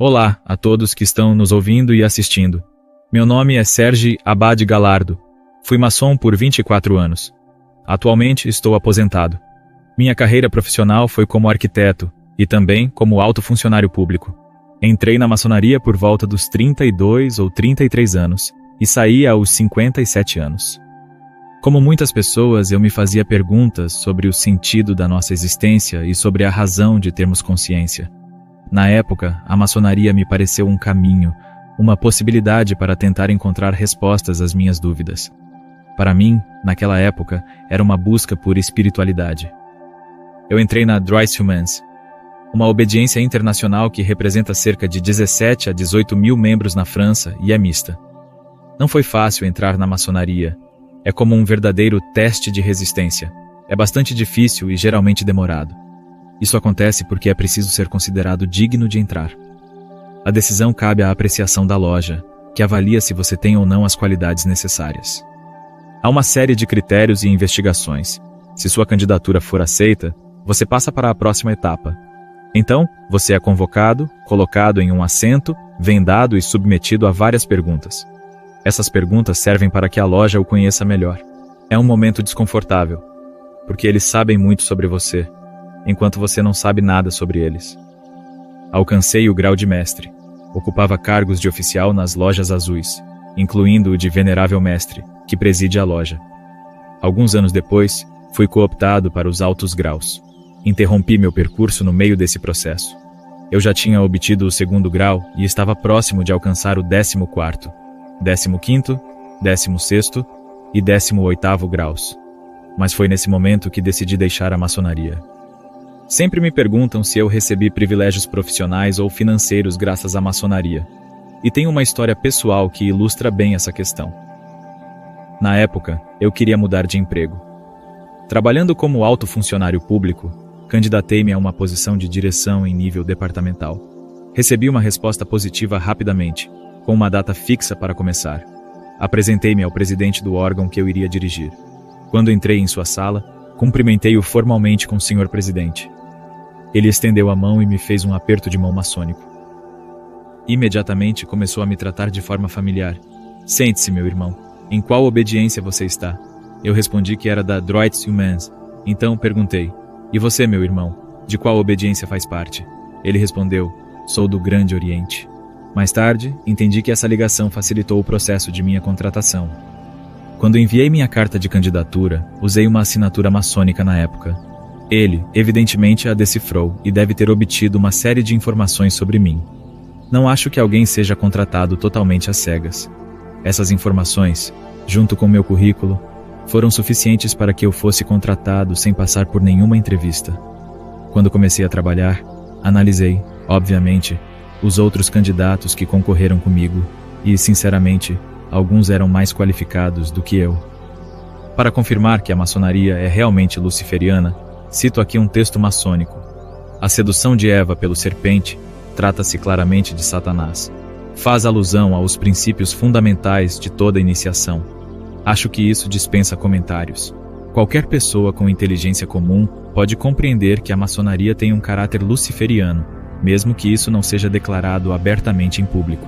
Olá a todos que estão nos ouvindo e assistindo. Meu nome é Serge Abad Galardo. Fui maçom por 24 anos. Atualmente estou aposentado. Minha carreira profissional foi como arquiteto e também como alto funcionário público. Entrei na maçonaria por volta dos 32 ou 33 anos e saí aos 57 anos. Como muitas pessoas, eu me fazia perguntas sobre o sentido da nossa existência e sobre a razão de termos consciência. Na época, a maçonaria me pareceu um caminho, uma possibilidade para tentar encontrar respostas às minhas dúvidas. Para mim, naquela época, era uma busca por espiritualidade. Eu entrei na Droits Humains, uma obediência internacional que representa cerca de 17 a 18 mil membros na França e é mista. Não foi fácil entrar na maçonaria. É como um verdadeiro teste de resistência. É bastante difícil e geralmente demorado. Isso acontece porque é preciso ser considerado digno de entrar. A decisão cabe à apreciação da loja, que avalia se você tem ou não as qualidades necessárias. Há uma série de critérios e investigações. Se sua candidatura for aceita, você passa para a próxima etapa. Então, você é convocado, colocado em um assento, vendado e submetido a várias perguntas. Essas perguntas servem para que a loja o conheça melhor. É um momento desconfortável, porque eles sabem muito sobre você, enquanto você não sabe nada sobre eles. Alcancei o grau de mestre. Ocupava cargos de oficial nas lojas azuis, incluindo o de venerável mestre, que preside a loja. Alguns anos depois, fui cooptado para os altos graus. Interrompi meu percurso no meio desse processo. Eu já tinha obtido o 2º grau e estava próximo de alcançar o 14º, 15º, 16º e 18º graus. Mas foi nesse momento que decidi deixar a maçonaria. Sempre me perguntam se eu recebi privilégios profissionais ou financeiros graças à maçonaria. E tem uma história pessoal que ilustra bem essa questão. Na época, eu queria mudar de emprego. Trabalhando como alto funcionário público, candidatei-me a uma posição de direção em nível departamental. Recebi uma resposta positiva rapidamente, com uma data fixa para começar. Apresentei-me ao presidente do órgão que eu iria dirigir. Quando entrei em sua sala, cumprimentei-o formalmente com o senhor presidente. Ele estendeu a mão e me fez um aperto de mão maçônico. Imediatamente começou a me tratar de forma familiar. Sente-se, meu irmão. Em qual obediência você está? Eu respondi que era da Droits Humains. Então perguntei, e você, meu irmão, de qual obediência faz parte? Ele respondeu, sou do Grande Oriente. Mais tarde, entendi que essa ligação facilitou o processo de minha contratação. Quando enviei minha carta de candidatura, usei uma assinatura maçônica na época. Ele, evidentemente, a decifrou e deve ter obtido uma série de informações sobre mim. Não acho que alguém seja contratado totalmente às cegas. Essas informações, junto com meu currículo, foram suficientes para que eu fosse contratado sem passar por nenhuma entrevista. Quando comecei a trabalhar, analisei, obviamente, os outros candidatos que concorreram comigo e, sinceramente, alguns eram mais qualificados do que eu. Para confirmar que a maçonaria é realmente luciferiana, cito aqui um texto maçônico. A sedução de Eva pelo serpente trata-se claramente de Satanás. Faz alusão aos princípios fundamentais de toda iniciação. Acho que isso dispensa comentários. Qualquer pessoa com inteligência comum pode compreender que a maçonaria tem um caráter luciferiano, mesmo que isso não seja declarado abertamente em público.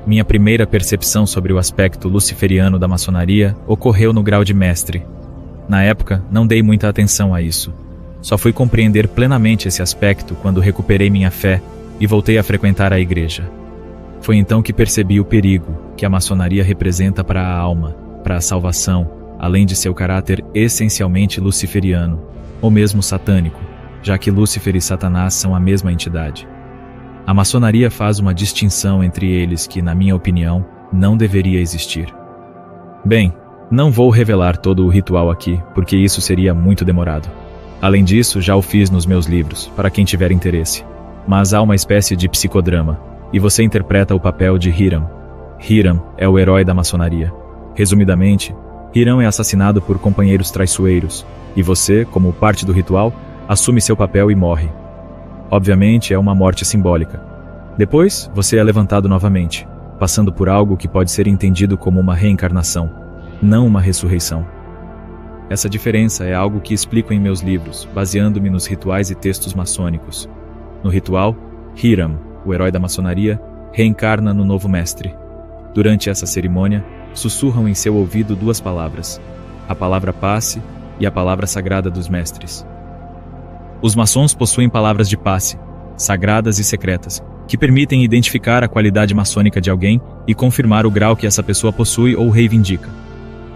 Minha primeira percepção sobre o aspecto luciferiano da maçonaria ocorreu no grau de mestre. Na época, não dei muita atenção a isso. Só fui compreender plenamente esse aspecto quando recuperei minha fé e voltei a frequentar a igreja. Foi então que percebi o perigo que a maçonaria representa para a alma, para a salvação, além de seu caráter essencialmente luciferiano, ou mesmo satânico, já que Lúcifer e Satanás são a mesma entidade. A maçonaria faz uma distinção entre eles que, na minha opinião, não deveria existir. Bem, não vou revelar todo o ritual aqui, porque isso seria muito demorado. Além disso, já o fiz nos meus livros, para quem tiver interesse. Mas há uma espécie de psicodrama, e você interpreta o papel de Hiram. Hiram é o herói da maçonaria. Resumidamente, Hiram é assassinado por companheiros traiçoeiros, e você, como parte do ritual, assume seu papel e morre. Obviamente, é uma morte simbólica. Depois, você é levantado novamente, passando por algo que pode ser entendido como uma reencarnação, não uma ressurreição. Essa diferença é algo que explico em meus livros, baseando-me nos rituais e textos maçônicos. No ritual, Hiram, o herói da maçonaria, reencarna no novo mestre. Durante essa cerimônia, sussurram em seu ouvido duas palavras: a palavra passe e a palavra sagrada dos mestres. Os maçons possuem palavras de passe, sagradas e secretas, que permitem identificar a qualidade maçônica de alguém e confirmar o grau que essa pessoa possui ou reivindica.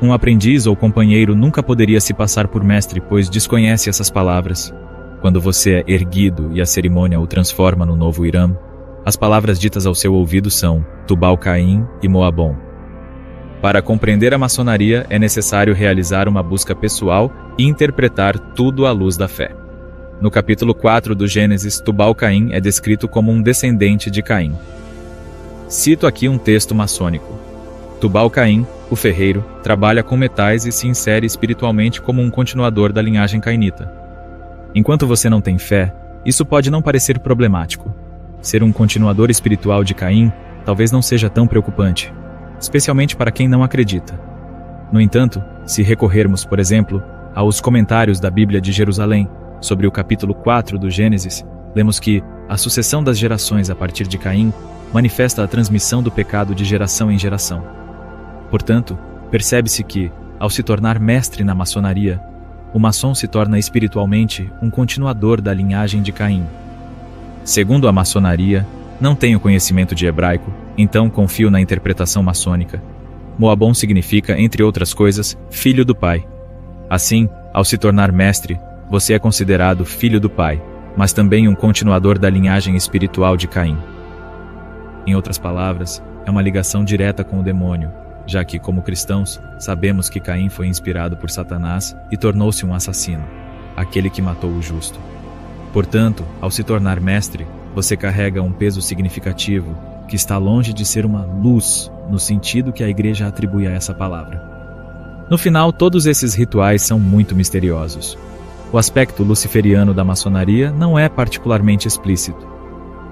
Um aprendiz ou companheiro nunca poderia se passar por mestre, pois desconhece essas palavras. Quando você é erguido e a cerimônia o transforma no novo Irã, as palavras ditas ao seu ouvido são Tubal-Caim e Moabon. Para compreender a maçonaria, é necessário realizar uma busca pessoal e interpretar tudo à luz da fé. No capítulo 4 do Gênesis, Tubal-Caim é descrito como um descendente de Caim. Cito aqui um texto maçônico. Tubal-Caim, o ferreiro, trabalha com metais e se insere espiritualmente como um continuador da linhagem cainita. Enquanto você não tem fé, isso pode não parecer problemático. Ser um continuador espiritual de Caim talvez não seja tão preocupante, especialmente para quem não acredita. No entanto, se recorrermos, por exemplo, aos comentários da Bíblia de Jerusalém sobre o capítulo 4 do Gênesis, lemos que a sucessão das gerações a partir de Caim manifesta a transmissão do pecado de geração em geração. Portanto, percebe-se que, ao se tornar mestre na maçonaria, o maçom se torna espiritualmente um continuador da linhagem de Caim. Segundo a maçonaria, não tenho conhecimento de hebraico, então confio na interpretação maçônica. Moabon significa, entre outras coisas, filho do pai. Assim, ao se tornar mestre, você é considerado filho do pai, mas também um continuador da linhagem espiritual de Caim. Em outras palavras, é uma ligação direta com o demônio, já que, como cristãos, sabemos que Caim foi inspirado por Satanás e tornou-se um assassino, aquele que matou o justo. Portanto, ao se tornar mestre, você carrega um peso significativo que está longe de ser uma luz, no sentido que a igreja atribui a essa palavra. No final, todos esses rituais são muito misteriosos. O aspecto luciferiano da maçonaria não é particularmente explícito.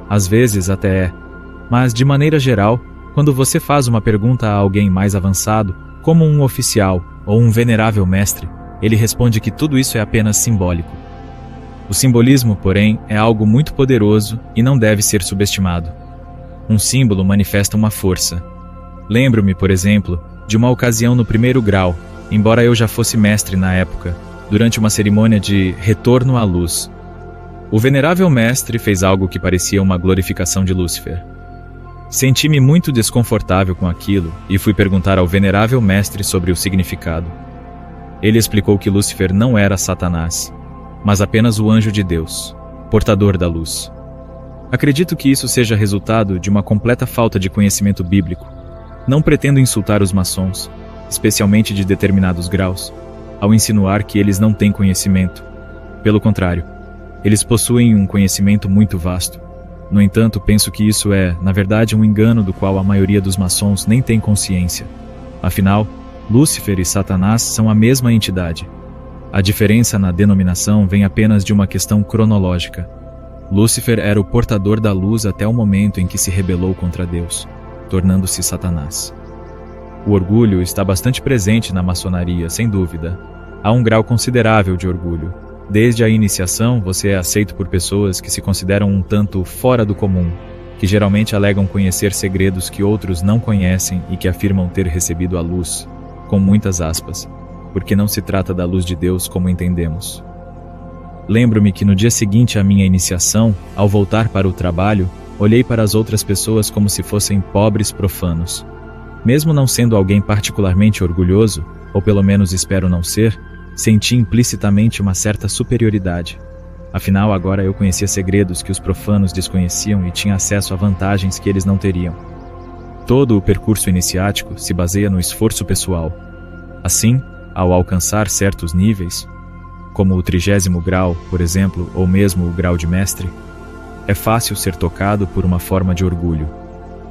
Às vezes até é, mas de maneira geral, quando você faz uma pergunta a alguém mais avançado, como um oficial ou um venerável mestre, ele responde que tudo isso é apenas simbólico. O simbolismo, porém, é algo muito poderoso e não deve ser subestimado. Um símbolo manifesta uma força. Lembro-me, por exemplo, de uma ocasião no 1º grau, embora eu já fosse mestre na época, durante uma cerimônia de retorno à luz. O venerável mestre fez algo que parecia uma glorificação de Lúcifer. Senti-me muito desconfortável com aquilo e fui perguntar ao venerável mestre sobre o significado. Ele explicou que Lúcifer não era Satanás, mas apenas o anjo de Deus, portador da luz. Acredito que isso seja resultado de uma completa falta de conhecimento bíblico. Não pretendo insultar os maçons, especialmente de determinados graus, ao insinuar que eles não têm conhecimento. Pelo contrário, eles possuem um conhecimento muito vasto. No entanto, penso que isso é, na verdade, um engano do qual a maioria dos maçons nem tem consciência. Afinal, Lúcifer e Satanás são a mesma entidade. A diferença na denominação vem apenas de uma questão cronológica. Lúcifer era o portador da luz até o momento em que se rebelou contra Deus, tornando-se Satanás. O orgulho está bastante presente na maçonaria, sem dúvida. Há um grau considerável de orgulho. Desde a iniciação, você é aceito por pessoas que se consideram um tanto fora do comum, que geralmente alegam conhecer segredos que outros não conhecem e que afirmam ter recebido a luz, com muitas aspas, porque não se trata da luz de Deus como entendemos. Lembro-me que no dia seguinte à minha iniciação, ao voltar para o trabalho, olhei para as outras pessoas como se fossem pobres profanos. Mesmo não sendo alguém particularmente orgulhoso, ou pelo menos espero não ser, senti implicitamente uma certa superioridade. Afinal, agora eu conhecia segredos que os profanos desconheciam e tinha acesso a vantagens que eles não teriam. Todo o percurso iniciático se baseia no esforço pessoal. Assim, ao alcançar certos níveis, como o 30º grau, por exemplo, ou mesmo o grau de mestre, é fácil ser tocado por uma forma de orgulho.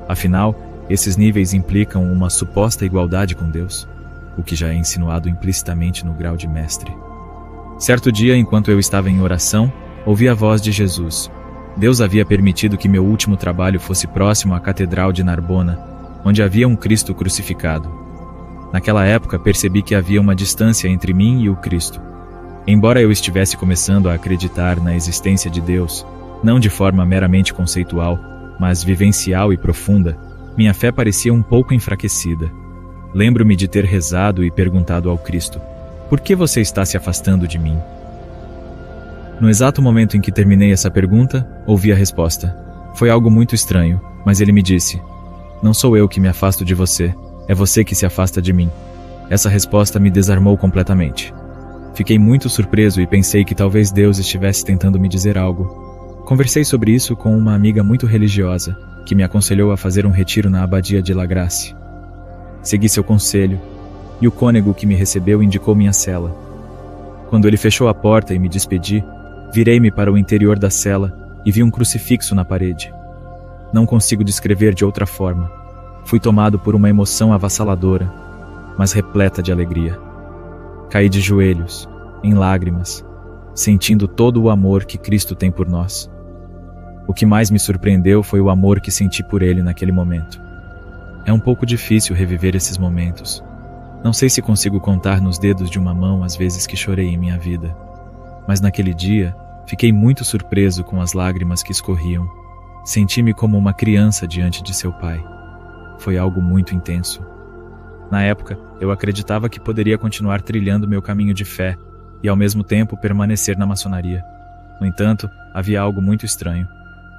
Afinal, esses níveis implicam uma suposta igualdade com Deus, o que já é insinuado implicitamente no grau de mestre. Certo dia, enquanto eu estava em oração, ouvi a voz de Jesus. Deus havia permitido que meu último trabalho fosse próximo à Catedral de Narbona, onde havia um Cristo crucificado. Naquela época, percebi que havia uma distância entre mim e o Cristo. Embora eu estivesse começando a acreditar na existência de Deus, não de forma meramente conceitual, mas vivencial e profunda, minha fé parecia um pouco enfraquecida. Lembro-me de ter rezado e perguntado ao Cristo: por que você está se afastando de mim? No exato momento em que terminei essa pergunta, ouvi a resposta. Foi algo muito estranho, mas ele me disse: não sou eu que me afasto de você, é você que se afasta de mim. Essa resposta me desarmou completamente. Fiquei muito surpreso e pensei que talvez Deus estivesse tentando me dizer algo. Conversei sobre isso com uma amiga muito religiosa, que me aconselhou a fazer um retiro na abadia de La Grace. Segui seu conselho, e o cônego que me recebeu indicou minha cela. Quando ele fechou a porta e me despedi, virei-me para o interior da cela e vi um crucifixo na parede. Não consigo descrever de outra forma. Fui tomado por uma emoção avassaladora, mas repleta de alegria. Caí de joelhos, em lágrimas, sentindo todo o amor que Cristo tem por nós. O que mais me surpreendeu foi o amor que senti por Ele naquele momento. É um pouco difícil reviver esses momentos. Não sei se consigo contar nos dedos de uma mão as vezes que chorei em minha vida. Mas naquele dia, fiquei muito surpreso com as lágrimas que escorriam. Senti-me como uma criança diante de seu pai. Foi algo muito intenso. Na época, eu acreditava que poderia continuar trilhando meu caminho de fé e, ao mesmo tempo, permanecer na maçonaria. No entanto, havia algo muito estranho.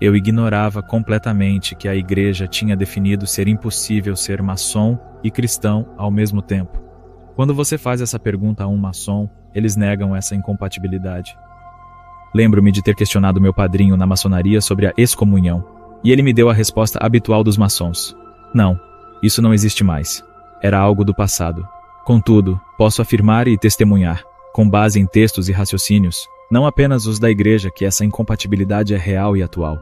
Eu ignorava completamente que a igreja tinha definido ser impossível ser maçom e cristão ao mesmo tempo. Quando você faz essa pergunta a um maçom, eles negam essa incompatibilidade. Lembro-me de ter questionado meu padrinho na maçonaria sobre a excomunhão, e ele me deu a resposta habitual dos maçons: não, isso não existe mais. Era algo do passado. Contudo, posso afirmar e testemunhar, com base em textos e raciocínios, não apenas os da igreja, que essa incompatibilidade é real e atual.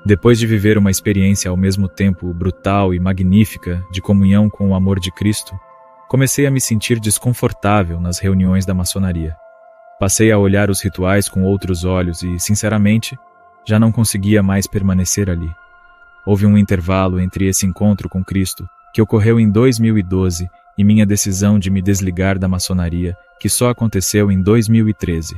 Depois de viver uma experiência ao mesmo tempo brutal e magnífica de comunhão com o amor de Cristo, comecei a me sentir desconfortável nas reuniões da maçonaria. Passei a olhar os rituais com outros olhos e, sinceramente, já não conseguia mais permanecer ali. Houve um intervalo entre esse encontro com Cristo, que ocorreu em 2012, e minha decisão de me desligar da maçonaria, que só aconteceu em 2013.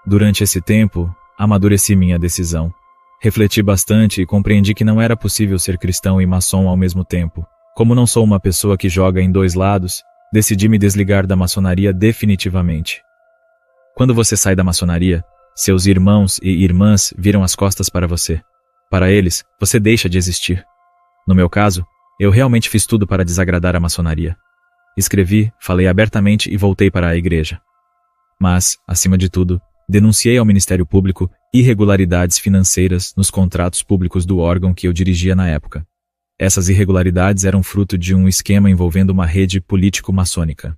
Durante esse tempo, amadureci minha decisão. Refleti bastante e compreendi que não era possível ser cristão e maçom ao mesmo tempo. Como não sou uma pessoa que joga em dois lados, decidi me desligar da maçonaria definitivamente. Quando você sai da maçonaria, seus irmãos e irmãs viram as costas para você. Para eles, você deixa de existir. No meu caso, eu realmente fiz tudo para desagradar a maçonaria. Escrevi, falei abertamente e voltei para a igreja. Mas, acima de tudo, denunciei ao Ministério Público irregularidades financeiras nos contratos públicos do órgão que eu dirigia na época. Essas irregularidades eram fruto de um esquema envolvendo uma rede político-maçônica.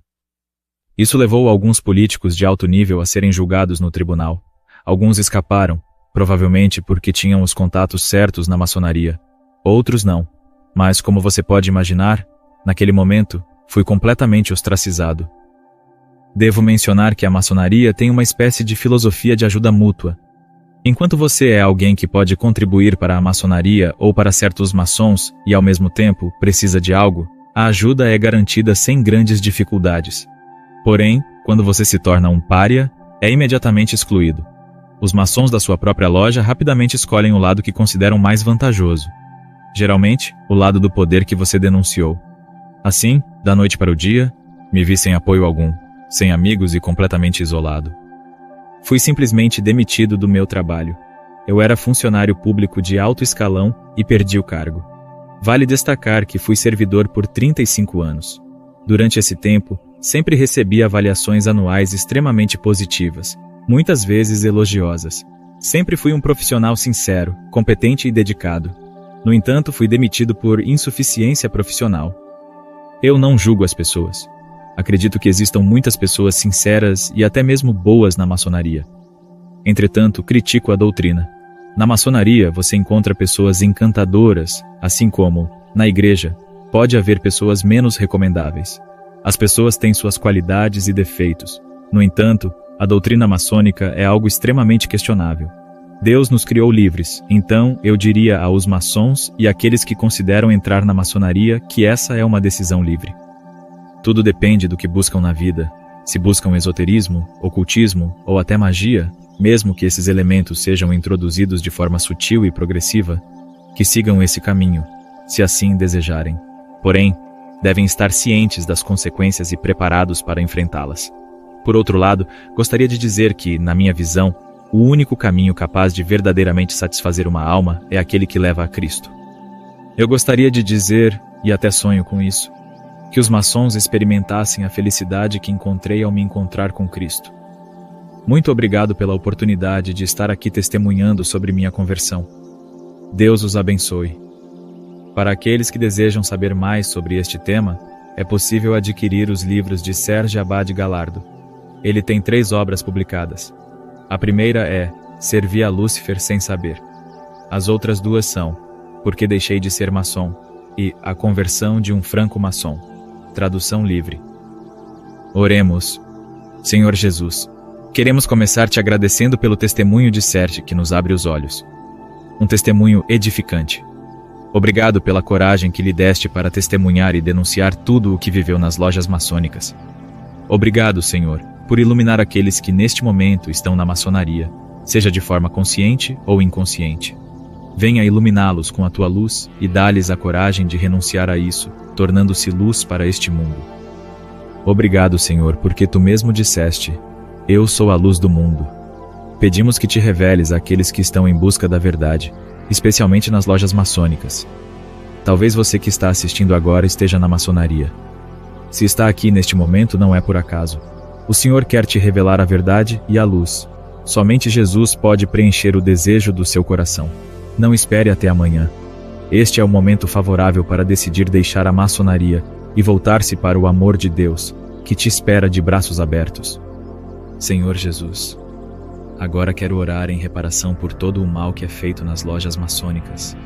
Isso levou alguns políticos de alto nível a serem julgados no tribunal. Alguns escaparam, provavelmente porque tinham os contatos certos na maçonaria. Outros não. Mas, como você pode imaginar, naquele momento, fui completamente ostracizado. Devo mencionar que a maçonaria tem uma espécie de filosofia de ajuda mútua. Enquanto você é alguém que pode contribuir para a maçonaria ou para certos maçons e, ao mesmo tempo, precisa de algo, a ajuda é garantida sem grandes dificuldades. Porém, quando você se torna um pária, é imediatamente excluído. Os maçons da sua própria loja rapidamente escolhem o lado que consideram mais vantajoso. Geralmente, o lado do poder que você denunciou. Assim, da noite para o dia, me vi sem apoio algum, sem amigos e completamente isolado. Fui simplesmente demitido do meu trabalho. Eu era funcionário público de alto escalão e perdi o cargo. Vale destacar que fui servidor por 35 anos. Durante esse tempo, sempre recebi avaliações anuais extremamente positivas, muitas vezes elogiosas. Sempre fui um profissional sincero, competente e dedicado. No entanto, fui demitido por insuficiência profissional. Eu não julgo as pessoas. Acredito que existam muitas pessoas sinceras e até mesmo boas na maçonaria. Entretanto, critico a doutrina. Na maçonaria, você encontra pessoas encantadoras, assim como, na igreja, pode haver pessoas menos recomendáveis. As pessoas têm suas qualidades e defeitos. No entanto, a doutrina maçônica é algo extremamente questionável. Deus nos criou livres, então eu diria aos maçons e àqueles que consideram entrar na maçonaria que essa é uma decisão livre. Tudo depende do que buscam na vida. Se buscam esoterismo, ocultismo ou até magia, mesmo que esses elementos sejam introduzidos de forma sutil e progressiva, que sigam esse caminho, se assim desejarem. Porém, devem estar cientes das consequências e preparados para enfrentá-las. Por outro lado, gostaria de dizer que, na minha visão, o único caminho capaz de verdadeiramente satisfazer uma alma é aquele que leva a Cristo. Eu gostaria de dizer, e até sonho com isso, que os maçons experimentassem a felicidade que encontrei ao me encontrar com Cristo. Muito obrigado pela oportunidade de estar aqui testemunhando sobre minha conversão. Deus os abençoe. Para aqueles que desejam saber mais sobre este tema, é possível adquirir os livros de Serge Abad Galardo. Ele tem 3 obras publicadas. A primeira é Servi a Lúcifer Sem Saber. As outras 2 são Porque Deixei de Ser Maçom e A Conversão de um Franco-Maçom. Tradução livre. Oremos. Senhor Jesus, queremos começar te agradecendo pelo testemunho de Serge que nos abre os olhos. Um testemunho edificante. Obrigado pela coragem que lhe deste para testemunhar e denunciar tudo o que viveu nas lojas maçônicas. Obrigado, Senhor, por iluminar aqueles que neste momento estão na maçonaria, seja de forma consciente ou inconsciente. Venha iluminá-los com a tua luz e dá-lhes a coragem de renunciar a isso, tornando-se luz para este mundo. Obrigado, Senhor, porque tu mesmo disseste, eu sou a luz do mundo. Pedimos que te reveles àqueles que estão em busca da verdade, especialmente nas lojas maçônicas. Talvez você que está assistindo agora esteja na maçonaria. Se está aqui neste momento, não é por acaso. O Senhor quer te revelar a verdade e a luz. Somente Jesus pode preencher o desejo do seu coração. Não espere até amanhã. Este é o momento favorável para decidir deixar a maçonaria e voltar-se para o amor de Deus, que te espera de braços abertos. Senhor Jesus, agora quero orar em reparação por todo o mal que é feito nas lojas maçônicas,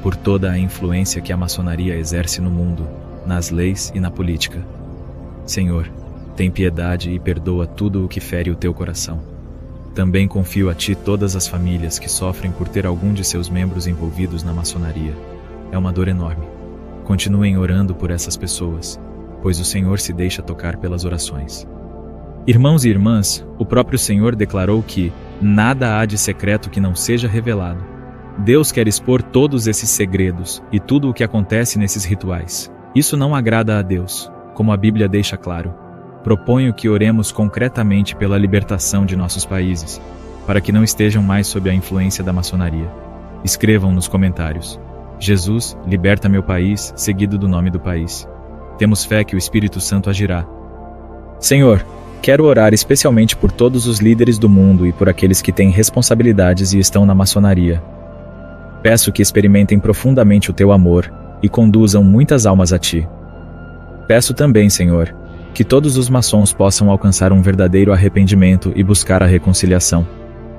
por toda a influência que a maçonaria exerce no mundo, nas leis e na política. Senhor, tem piedade e perdoa tudo o que fere o teu coração. Também confio a ti todas as famílias que sofrem por ter algum de seus membros envolvidos na maçonaria. É uma dor enorme. Continuem orando por essas pessoas, pois o Senhor se deixa tocar pelas orações. Irmãos e irmãs, o próprio Senhor declarou que nada há de secreto que não seja revelado. Deus quer expor todos esses segredos e tudo o que acontece nesses rituais. Isso não agrada a Deus, como a Bíblia deixa claro. Proponho que oremos concretamente pela libertação de nossos países, para que não estejam mais sob a influência da maçonaria. Escrevam nos comentários: Jesus, liberta meu país, seguido do nome do país. Temos fé que o Espírito Santo agirá. Senhor, quero orar especialmente por todos os líderes do mundo e por aqueles que têm responsabilidades e estão na maçonaria. Peço que experimentem profundamente o teu amor e conduzam muitas almas a ti. Peço também, Senhor, que todos os maçons possam alcançar um verdadeiro arrependimento e buscar a reconciliação.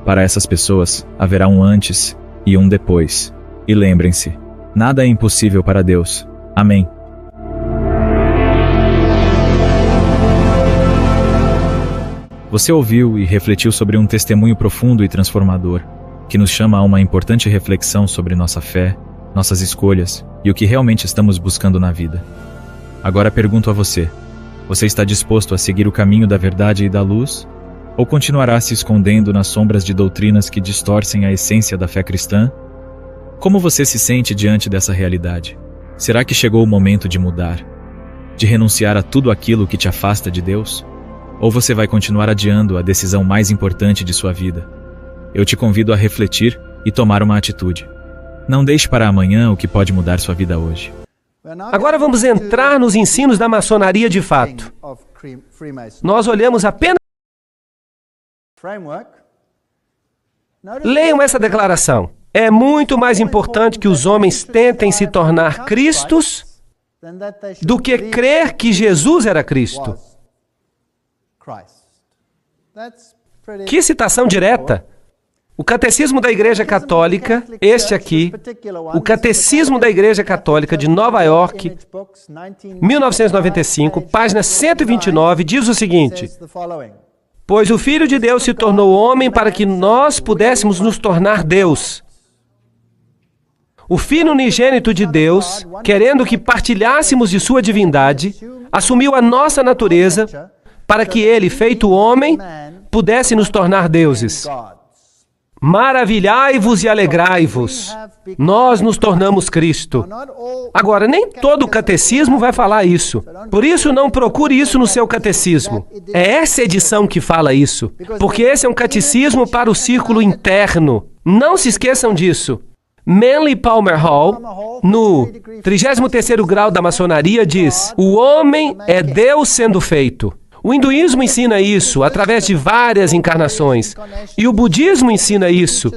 Para essas pessoas, haverá um antes e um depois. E lembrem-se, nada é impossível para Deus. Amém. Você ouviu e refletiu sobre um testemunho profundo e transformador, que nos chama a uma importante reflexão sobre nossa fé, nossas escolhas e o que realmente estamos buscando na vida. Agora pergunto a você: você está disposto a seguir o caminho da verdade e da luz? Ou continuará se escondendo nas sombras de doutrinas que distorcem a essência da fé cristã? Como você se sente diante dessa realidade? Será que chegou o momento de mudar? De renunciar a tudo aquilo que te afasta de Deus? Ou você vai continuar adiando a decisão mais importante de sua vida? Eu te convido a refletir e tomar uma atitude. Não deixe para amanhã o que pode mudar sua vida hoje. Agora vamos entrar nos ensinos da maçonaria de fato. Nós olhamos apenas... Leiam essa declaração. É muito mais importante que os homens tentem se tornar Cristos do que crer que Jesus era Cristo. Que citação direta! O Catecismo da Igreja Católica, este aqui, o Catecismo da Igreja Católica de Nova York, 1995, página 129, diz o seguinte: pois o Filho de Deus se tornou homem para que nós pudéssemos nos tornar Deus. O Filho unigênito de Deus, querendo que partilhássemos de sua divindade, assumiu a nossa natureza para que ele, feito homem, pudesse nos tornar deuses. Maravilhai-vos e alegrai-vos. Nós nos tornamos Cristo. Agora, nem todo o catecismo vai falar isso. Por isso, não procure isso no seu catecismo. É essa edição que fala isso. Porque esse é um catecismo para o círculo interno. Não se esqueçam disso. Manly Palmer Hall, no 33º grau da maçonaria, diz: o homem é Deus sendo feito. O hinduísmo ensina isso através de várias encarnações. E o budismo ensina isso,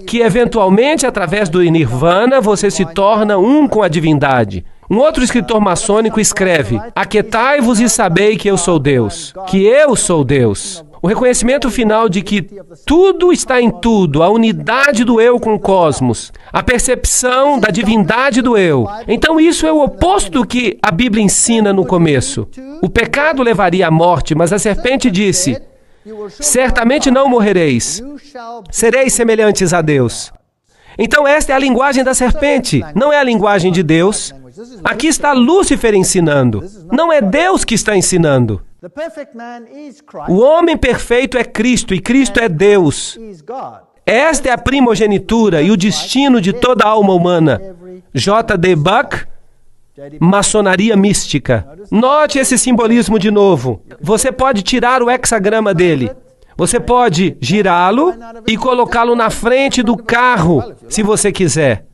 que eventualmente através do nirvana você se torna um com a divindade. Um outro escritor maçônico escreve: aquietai-vos e sabei que eu sou Deus, que eu sou Deus. O reconhecimento final de que tudo está em tudo, a unidade do eu com o cosmos, a percepção da divindade do eu. Então isso é o oposto do que a Bíblia ensina no começo. O pecado levaria à morte, mas a serpente disse: certamente não morrereis, sereis semelhantes a Deus. Então esta é a linguagem da serpente, não é a linguagem de Deus. Aqui está Lúcifer ensinando, não é Deus que está ensinando. O homem perfeito é Cristo, e Cristo é Deus. Esta é a primogenitura e o destino de toda a alma humana. J.D. Buck, Maçonaria Mística. Note esse simbolismo de novo. Você pode tirar o hexagrama dele. Você pode girá-lo e colocá-lo na frente do carro, se você quiser.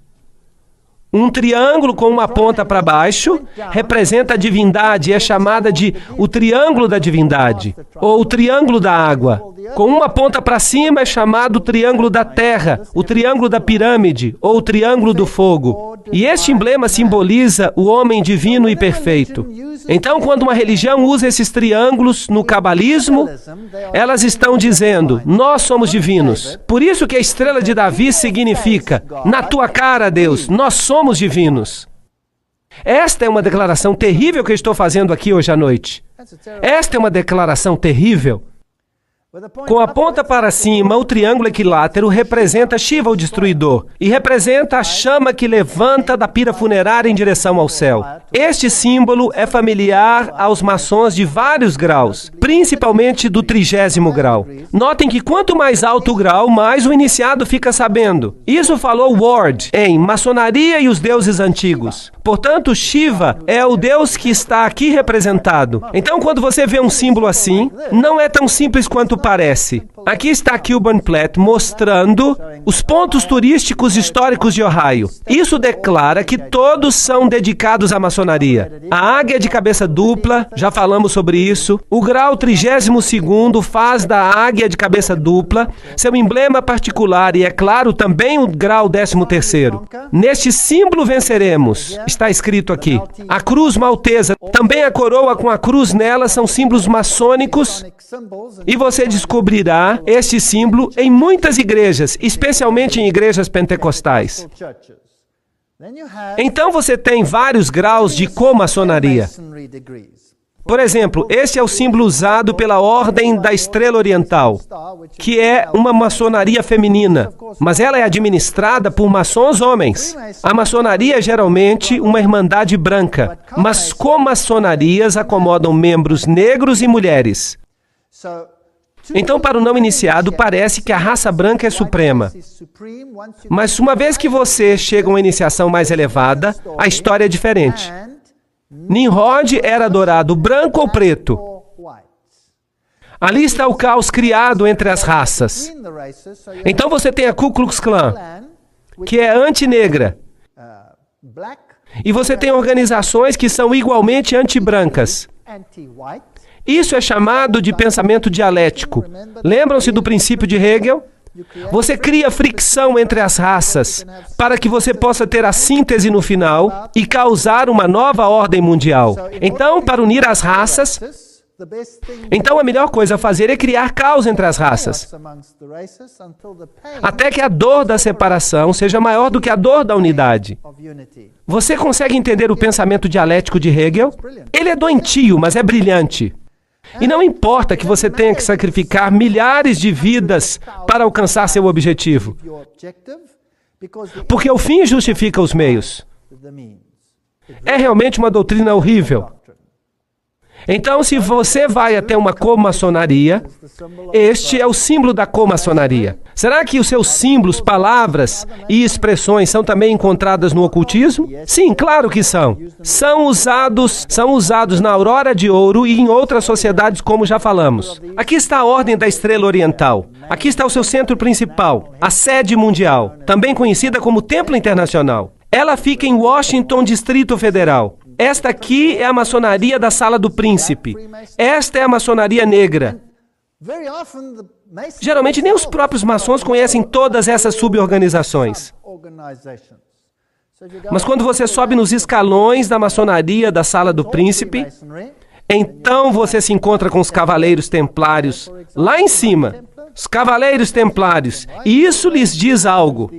Um triângulo com uma ponta para baixo representa a divindade e é chamada de o triângulo da divindade, ou o triângulo da água. Com uma ponta para cima é chamado o triângulo da terra, o triângulo da pirâmide, ou o triângulo do fogo. E este emblema simboliza o homem divino e perfeito. Então, quando uma religião usa esses triângulos no cabalismo, elas estão dizendo: nós somos divinos. Por isso que a estrela de Davi significa: na tua cara, Deus, nós somos divinos. Esta é uma declaração terrível que eu estou fazendo aqui hoje à noite. Esta é uma declaração terrível. Com a ponta para cima, o triângulo equilátero representa Shiva, o destruidor, e representa a chama que levanta da pira funerária em direção ao céu. Este símbolo é familiar aos maçons de vários graus, principalmente do 30º grau. Notem que quanto mais alto o grau, mais o iniciado fica sabendo. Isso falou Ward em Maçonaria e os Deuses Antigos. Portanto, Shiva é o Deus que está aqui representado. Então, quando você vê um símbolo assim, não é tão simples quanto parece. Aqui está Kilburn Platt mostrando os pontos turísticos históricos de Ohio. Isso declara que todos são dedicados à maçonaria. A águia de cabeça dupla, já falamos sobre isso. O grau 32º faz da águia de cabeça dupla seu emblema particular e, é claro, também o grau 13º. Neste símbolo venceremos. Está escrito aqui. A cruz maltesa, também a coroa com a cruz nela, são símbolos maçônicos, e você descobrirá este símbolo em muitas igrejas, especialmente em igrejas pentecostais. Então você tem vários graus de comaçonaria. Por exemplo, este é o símbolo usado pela Ordem da Estrela Oriental, que é uma maçonaria feminina, mas ela é administrada por maçons homens. A maçonaria é geralmente uma irmandade branca, mas comaçonarias acomodam membros negros e mulheres. Então, para o não iniciado, parece que a raça branca é suprema. Mas uma vez que você chega a uma iniciação mais elevada, a história é diferente. Nimrod era adorado branco ou preto. Ali está o caos criado entre as raças. Então você tem a Ku Klux Klan, que é anti-negra. E você tem organizações que são igualmente anti-brancas. Isso é chamado de pensamento dialético. Lembram-se do princípio de Hegel? Você cria fricção entre as raças para que você possa ter a síntese no final e causar uma nova ordem mundial. Então, para unir as raças, a melhor coisa a fazer é criar caos entre as raças, até que a dor da separação seja maior do que a dor da unidade. Você consegue entender o pensamento dialético de Hegel? Ele é doentio, mas é brilhante. E não importa que você tenha que sacrificar milhares de vidas para alcançar seu objetivo, porque o fim justifica os meios. É realmente uma doutrina horrível. Então, se você vai até uma comaçonaria, este é o símbolo da comaçonaria. Será que os seus símbolos, palavras e expressões são também encontradas no ocultismo? Sim, claro que são. São usados na Aurora de Ouro e em outras sociedades, como já falamos. Aqui está a Ordem da Estrela Oriental. Aqui está o seu centro principal, a sede mundial, também conhecida como Templo Internacional. Ela fica em Washington, Distrito Federal. Esta aqui é a maçonaria da Sala do Príncipe. Esta é a maçonaria negra. Geralmente, nem os próprios maçons conhecem todas essas suborganizações. Mas quando você sobe nos escalões da maçonaria da Sala do Príncipe, então você se encontra com os Cavaleiros Templários lá em cima. Os Cavaleiros Templários. E isso lhes diz algo.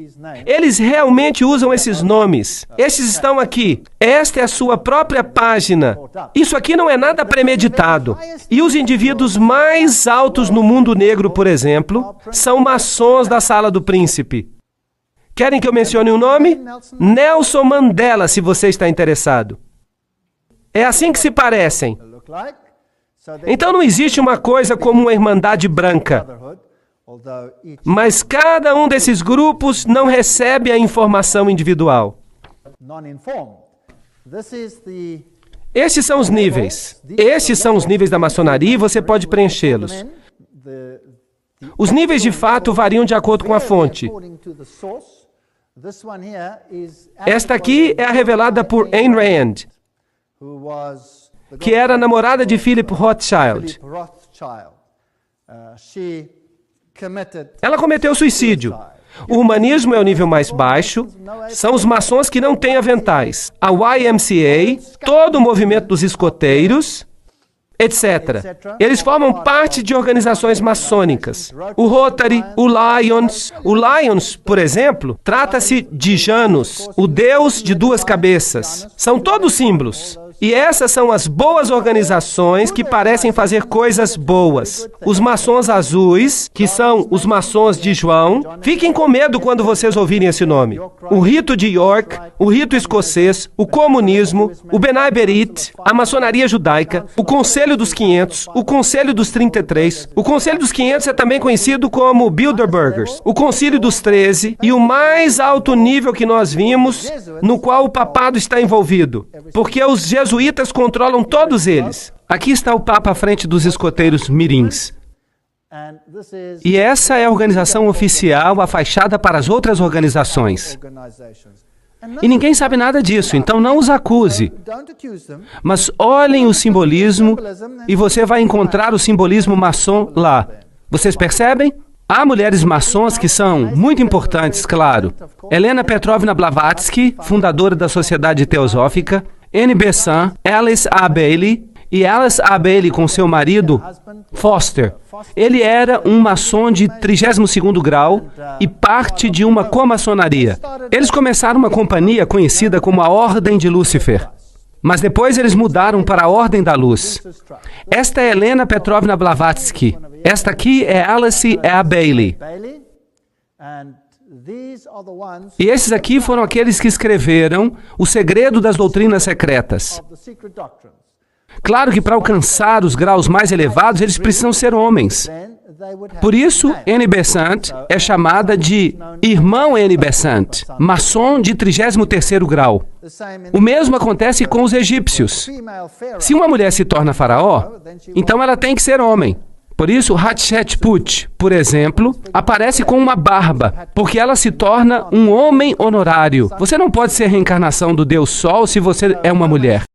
Eles realmente usam esses nomes. Esses estão aqui. Esta é a sua própria página. Isso aqui não é nada premeditado. E os indivíduos mais altos no mundo negro, por exemplo, são maçons da Sala do Príncipe. Querem que eu mencione um nome? Nelson Mandela, se você está interessado. É assim que se parecem. Então não existe uma coisa como uma irmandade branca. Mas cada um desses grupos não recebe a informação individual. Esses são os níveis. Esses são os níveis da maçonaria e você pode preenchê-los. Os níveis de fato variam de acordo com a fonte. Esta aqui é a revelada por Ayn Rand, que era a namorada de Philip Rothschild. Ela cometeu suicídio. O humanismo é o nível mais baixo, são os maçons que não têm aventais. A YMCA, todo o movimento dos escoteiros, etc. Eles formam parte de organizações maçônicas. O Rotary, o Lions. O Lions, por exemplo, trata-se de Janus, o deus de duas cabeças. São todos símbolos. E essas são as boas organizações que parecem fazer coisas boas. Os maçons azuis, que são os maçons de João, fiquem com medo quando vocês ouvirem esse nome. O rito de York, o rito escocês, o comunismo, o Benai Berit, a maçonaria judaica, o Conselho dos 500, o Conselho dos 33. O Conselho dos 500 é também conhecido como Bilderbergers, o Concílio dos 13 e o mais alto nível que nós vimos, no qual o papado está envolvido, porque os jesuítas controlam todos eles. Aqui está o Papa à frente dos escoteiros mirins. E essa é a organização oficial, a fachada para as outras organizações. E ninguém sabe nada disso, então não os acuse. Mas olhem o simbolismo e você vai encontrar o simbolismo maçom lá. Vocês percebem? Há mulheres maçons que são muito importantes, claro. Helena Petrovna Blavatsky, fundadora da Sociedade Teosófica, Annie Besant, Alice A. Bailey, e Alice A. Bailey com seu marido, Foster. Ele era um maçom de 32º grau e parte de uma comaçonaria. Eles começaram uma companhia conhecida como a Ordem de Lúcifer. Mas depois eles mudaram para a Ordem da Luz. Esta é Helena Petrovna Blavatsky. Esta aqui é Alice A. Bailey. E esses aqui foram aqueles que escreveram O Segredo das Doutrinas Secretas. Claro que para alcançar os graus mais elevados, eles precisam ser homens. Por isso, Annie Besant é chamada de Irmão Annie Besant, maçom de 33º grau. O mesmo acontece com os egípcios. Se uma mulher se torna faraó, então ela tem que ser homem. Por isso, Hatshepsut, por exemplo, aparece com uma barba, porque ela se torna um homem honorário. Você não pode ser reencarnação do Deus Sol se você é uma mulher.